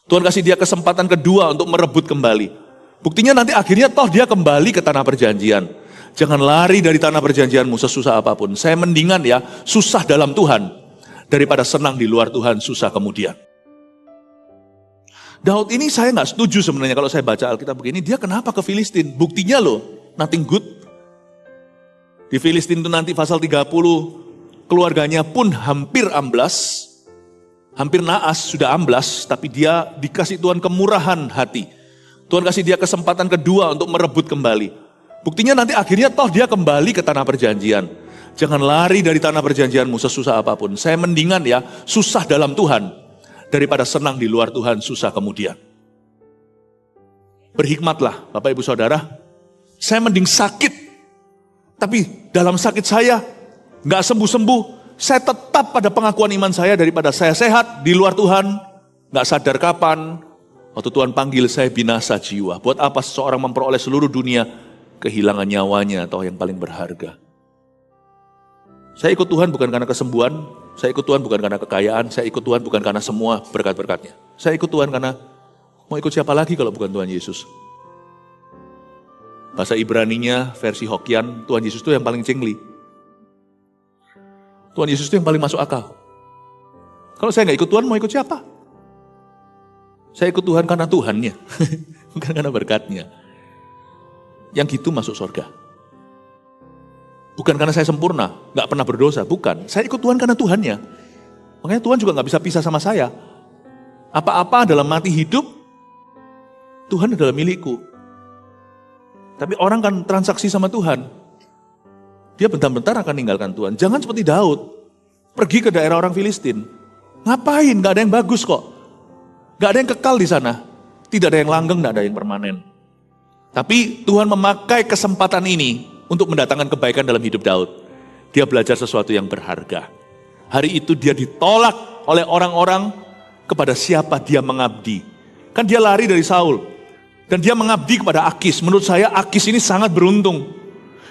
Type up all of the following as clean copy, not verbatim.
Tuhan kasih dia kesempatan kedua untuk merebut kembali. Buktinya nanti akhirnya toh dia kembali ke tanah perjanjian. Jangan lari dari tanah perjanjianmu sesusah apapun. Saya mendingan ya susah dalam Tuhan daripada senang di luar Tuhan susah kemudian. Daud ini saya nggak setuju sebenarnya kalau saya baca Alkitab begini. Dia kenapa ke Filistin? Buktinya loh, nothing good. Di Filistin itu nanti pasal 30, keluarganya pun hampir amblas. Hampir naas, sudah amblas, tapi dia dikasih Tuhan kemurahan hati. Tuhan kasih dia kesempatan kedua untuk merebut kembali. Buktinya nanti akhirnya toh dia kembali ke tanah perjanjian. Jangan lari dari tanah perjanjianmu sesusah apapun. Saya mendingan ya susah dalam Tuhan daripada senang di luar Tuhan susah kemudian. Berhikmatlah Bapak Ibu Saudara. Saya mending sakit, tapi dalam sakit saya gak sembuh-sembuh. Saya tetap pada pengakuan iman saya daripada saya sehat di luar Tuhan, gak sadar kapan, waktu Tuhan panggil saya binasa jiwa. Buat apa seseorang memperoleh seluruh dunia, kehilangan nyawanya atau yang paling berharga. Saya ikut Tuhan bukan karena kesembuhan, saya ikut Tuhan bukan karena kekayaan, saya ikut Tuhan bukan karena semua berkat-berkatnya. Saya ikut Tuhan karena mau ikut siapa lagi kalau bukan Tuhan Yesus. Bahasa Ibraninya versi Hokian, Tuhan Yesus itu yang paling cengli. Tuhan Yesus itu yang paling masuk akal. Kalau saya nggak ikut Tuhan, mau ikut siapa? Saya ikut Tuhan karena Tuhannya, bukan karena berkatnya. Yang gitu masuk surga. Bukan karena saya sempurna, nggak pernah berdosa, bukan. Saya ikut Tuhan karena Tuhannya. Makanya Tuhan juga nggak bisa pisah sama saya. Apa-apa dalam mati hidup, Tuhan adalah milikku. Tapi orang kan transaksi sama Tuhan. Dia bentar-bentar akan meninggalkan Tuhan. Jangan seperti Daud, pergi ke daerah orang Filistin. Ngapain? Gak ada yang bagus kok. Gak ada yang kekal di sana. Tidak ada yang langgeng, gak ada yang permanen. Tapi Tuhan memakai kesempatan ini untuk mendatangkan kebaikan dalam hidup Daud. Dia belajar sesuatu yang berharga. Hari itu dia ditolak oleh orang-orang kepada siapa dia mengabdi. Kan dia lari dari Saul. Dan dia mengabdi kepada Akis. Menurut saya Akis ini sangat beruntung.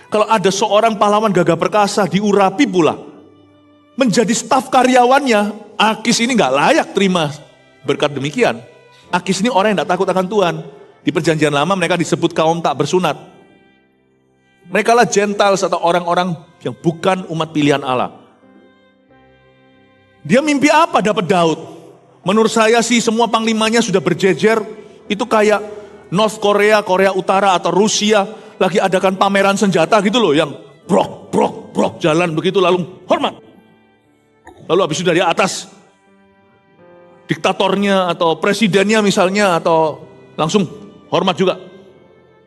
Kalau ada seorang pahlawan gagah perkasa diurapi pula menjadi staf karyawannya, Akis ini gak layak terima berkat demikian. Akis ini orang yang gak takut akan Tuhan. Di perjanjian lama mereka disebut kaum tak bersunat. Mereka lah Gentiles atau orang-orang yang bukan umat pilihan Allah. Dia mimpi apa dapat Daud? Menurut saya sih semua panglimanya sudah berjejer. Itu kayak North Korea, Korea Utara atau Rusia lagi adakan pameran senjata gitu loh, yang brok jalan begitu lalu hormat. Lalu habis itu dari atas diktatornya atau presidennya misalnya atau langsung hormat juga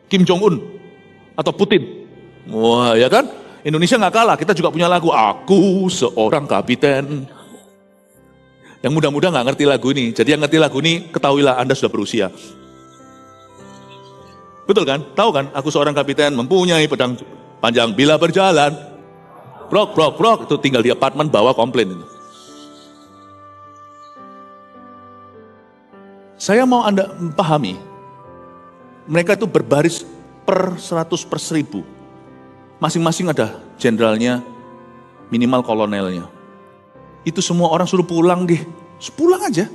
Kim Jong Un atau Putin. Wah ya kan, Indonesia nggak kalah, kita juga punya lagu Aku Seorang Kapiten. Yang muda-muda nggak ngerti lagu ini, jadi yang ngerti lagu ini ketahuilah Anda sudah berusia. Betul kan? Tahu kan? Aku seorang kapiten mempunyai pedang panjang bila berjalan. Brok. Itu tinggal di apartemen bawa komplain itu. Saya mau Anda pahami. Mereka itu berbaris per 100 per 1000. Masing-masing ada jenderalnya, minimal kolonelnya. Itu semua orang suruh pulang deh. Pulang aja.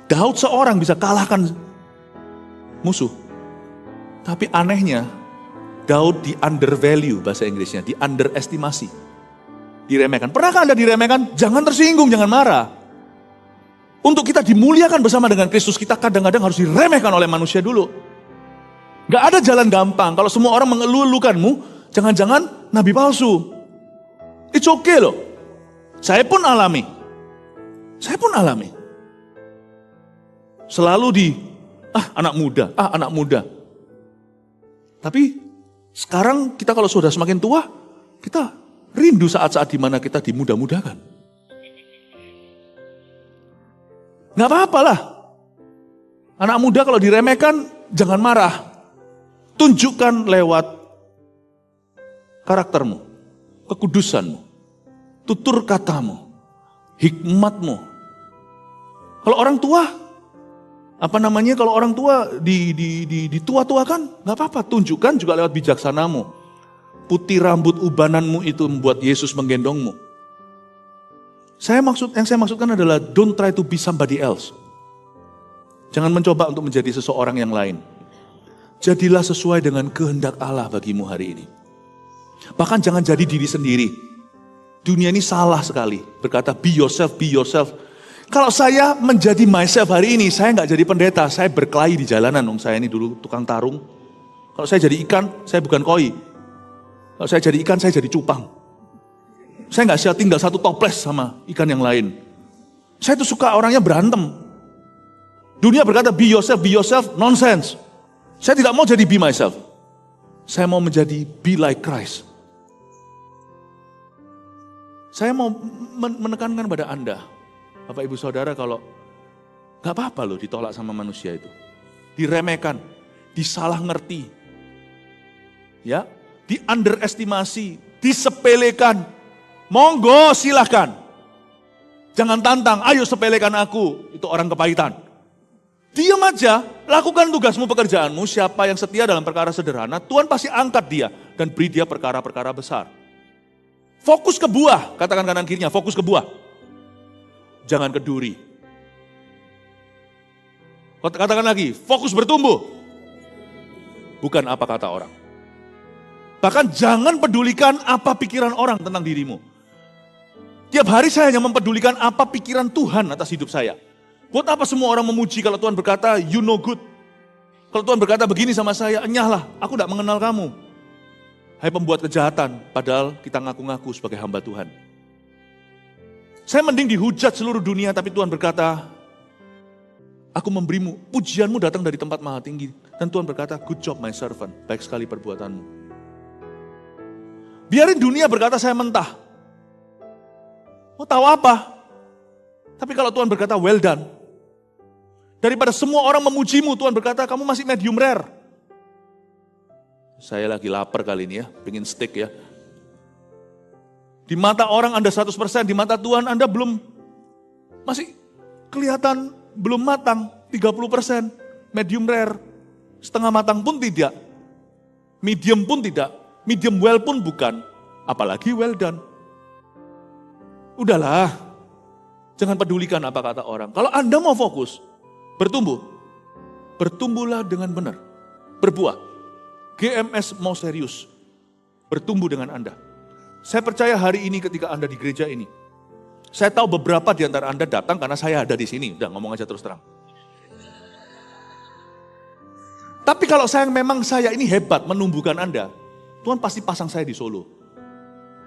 Daud seorang bisa kalahkan musuh. Tapi anehnya, Daud di undervalue bahasa Inggrisnya, di underestimasi. Diremehkan. Pernahkah Anda diremehkan? Jangan tersinggung, jangan marah. Untuk kita dimuliakan bersama dengan Kristus, kita kadang-kadang harus diremehkan oleh manusia dulu. Gak ada jalan gampang. Kalau semua orang mengeluh-elukanmu, jangan-jangan nabi palsu. It's okay loh. Saya pun alami. Selalu anak muda. Tapi sekarang kita kalau sudah semakin tua, kita rindu saat-saat di mana kita dimudah-mudahkan. Gak apa-apalah. Anak muda kalau diremehkan, jangan marah. Tunjukkan lewat karaktermu, kekudusanmu, tutur katamu, hikmatmu. Kalau orang tua, kalau orang tua ditua-tuakan, gak apa-apa, tunjukkan juga lewat bijaksanamu. Putih rambut ubananmu itu membuat Yesus menggendongmu. Yang saya maksudkan adalah don't try to be somebody else. Jangan mencoba untuk menjadi seseorang yang lain. Jadilah sesuai dengan kehendak Allah bagimu hari ini. Bahkan jangan jadi diri sendiri. Dunia ini salah sekali. Berkata be yourself, be yourself. Kalau saya menjadi myself hari ini, saya nggak jadi pendeta. Saya berkelahi di jalanan. Saya ini dulu tukang tarung. Kalau saya jadi ikan, saya bukan koi. Kalau saya jadi ikan, saya jadi cupang. Saya nggak siap tinggal satu toples sama ikan yang lain. Saya tuh suka orangnya berantem. Dunia berkata be yourself, nonsense. Saya tidak mau jadi be myself. Saya mau menjadi be like Christ. Saya mau menekankan pada Anda, Bapak Ibu Saudara, kalau gak apa-apa loh ditolak sama manusia itu. Diremehkan, disalah ngerti, ya, di underestimasi, disepelekan. Monggo silahkan. Jangan tantang, ayo sepelekan aku, itu orang kepahitan. Diam aja, lakukan tugasmu, pekerjaanmu. Siapa yang setia dalam perkara sederhana, Tuhan pasti angkat dia dan beri dia perkara-perkara besar. Fokus ke buah, katakan kanan kirinya, fokus ke buah. Jangan ke duri. Katakan lagi, fokus bertumbuh. Bukan apa kata orang. Bahkan jangan pedulikan apa pikiran orang tentang dirimu. Tiap hari saya hanya mempedulikan apa pikiran Tuhan atas hidup saya. Buat apa semua orang memuji kalau Tuhan berkata, you know good. Kalau Tuhan berkata begini sama saya, enyahlah, aku tidak mengenal kamu. Hai pembuat kejahatan, padahal kita ngaku-ngaku sebagai hamba Tuhan. Saya mending dihujat seluruh dunia, tapi Tuhan berkata, aku memberimu, pujianmu datang dari tempat maha tinggi. Dan Tuhan berkata, good job my servant, baik sekali perbuatanmu. Biarin dunia berkata saya mentah. Mau tahu apa? Tapi kalau Tuhan berkata, well done. Daripada semua orang memujimu, Tuhan berkata, kamu masih medium rare. Saya lagi lapar kali ini ya, pengen steak ya. Di mata orang Anda 100%, di mata Tuhan Anda belum, masih kelihatan belum matang, 30%. Medium rare, setengah matang pun tidak. Medium pun tidak, medium well pun bukan. Apalagi well done. Udahlah, jangan pedulikan apa kata orang. Kalau Anda mau fokus, bertumbuh, bertumbuhlah dengan benar, berbuah. GMS mau serius, bertumbuh dengan Anda. Saya percaya hari ini ketika Anda di gereja ini, saya tahu beberapa di antara Anda datang karena saya ada di sini. Udah ngomong aja terus terang. Tapi kalau memang saya ini hebat menumbuhkan Anda, Tuhan pasti pasang saya di Solo.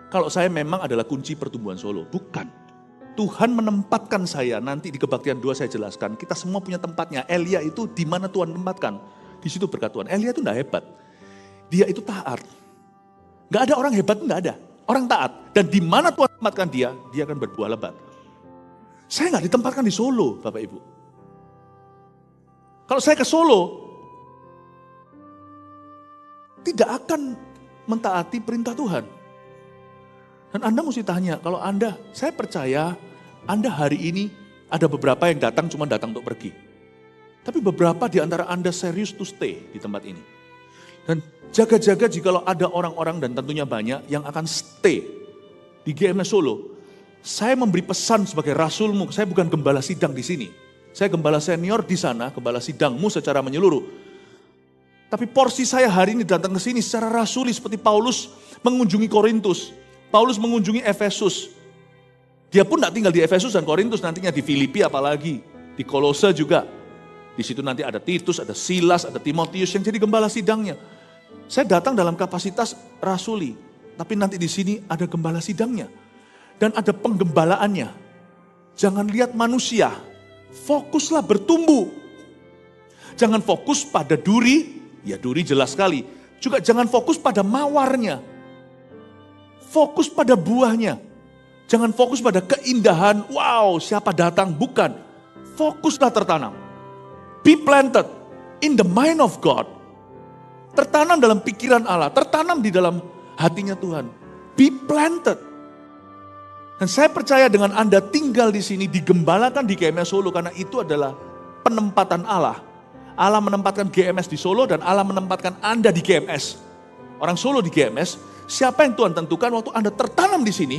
Kalau saya memang adalah kunci pertumbuhan Solo, bukan. Tuhan menempatkan saya, nanti di kebaktian 2 saya jelaskan, kita semua punya tempatnya. Elia itu di mana Tuhan tempatkan. Di situ berkat Tuhan. Elia itu enggak hebat. Dia itu taat. Enggak ada orang hebat, enggak ada. Orang taat. Dan di mana Tuhan tempatkan dia akan berbuah lebat. Saya enggak ditempatkan di Solo, Bapak Ibu. Kalau saya ke Solo, tidak akan mentaati perintah Tuhan. Dan Anda mesti tanya, kalau Anda, saya percaya Anda hari ini ada beberapa yang datang cuma datang untuk pergi. Tapi beberapa di antara Anda serius to stay di tempat ini. Dan jaga-jaga jikalau ada orang-orang dan tentunya banyak yang akan stay di GMS Solo. Saya memberi pesan sebagai rasulmu, saya bukan gembala sidang di sini. Saya gembala senior di sana, gembala sidangmu secara menyeluruh. Tapi porsi saya hari ini datang ke sini secara rasuli seperti Paulus mengunjungi Korintus. Paulus mengunjungi Efesus. Dia pun tidak tinggal di Efesus dan Korintus, nantinya di Filipi apalagi. Di Kolose juga. Di situ nanti ada Titus, ada Silas, ada Timotius yang jadi gembala sidangnya. Saya datang dalam kapasitas rasuli. Tapi nanti di sini ada gembala sidangnya. Dan ada penggembalaannya. Jangan lihat manusia. Fokuslah bertumbuh. Jangan fokus pada duri. Ya duri jelas sekali. Juga jangan fokus pada mawarnya. Fokus pada buahnya. Jangan fokus pada keindahan, wow siapa datang, bukan. Fokuslah tertanam. Be planted in the mind of God. Tertanam dalam pikiran Allah, tertanam di dalam hatinya Tuhan. Be planted. Dan saya percaya dengan Anda tinggal di sini, digembalakan di GMS Solo, karena itu adalah penempatan Allah. Allah menempatkan GMS di Solo dan Allah menempatkan Anda di GMS. Orang Solo di GMS, siapa yang Tuhan tentukan waktu Anda tertanam di sini,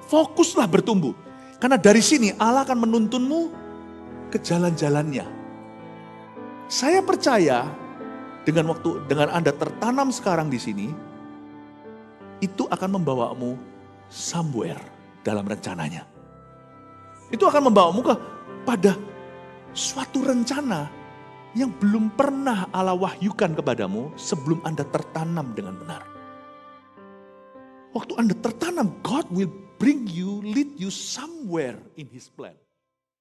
fokuslah bertumbuh. Karena dari sini Allah akan menuntunmu ke jalan-jalannya. Saya percaya dengan Anda tertanam sekarang di sini, itu akan membawamu somewhere dalam rencananya. Itu akan membawamu pada suatu rencana yang belum pernah Allah wahyukan kepadamu sebelum Anda tertanam dengan benar. Waktu Anda tertanam, God will lead you somewhere in His plan.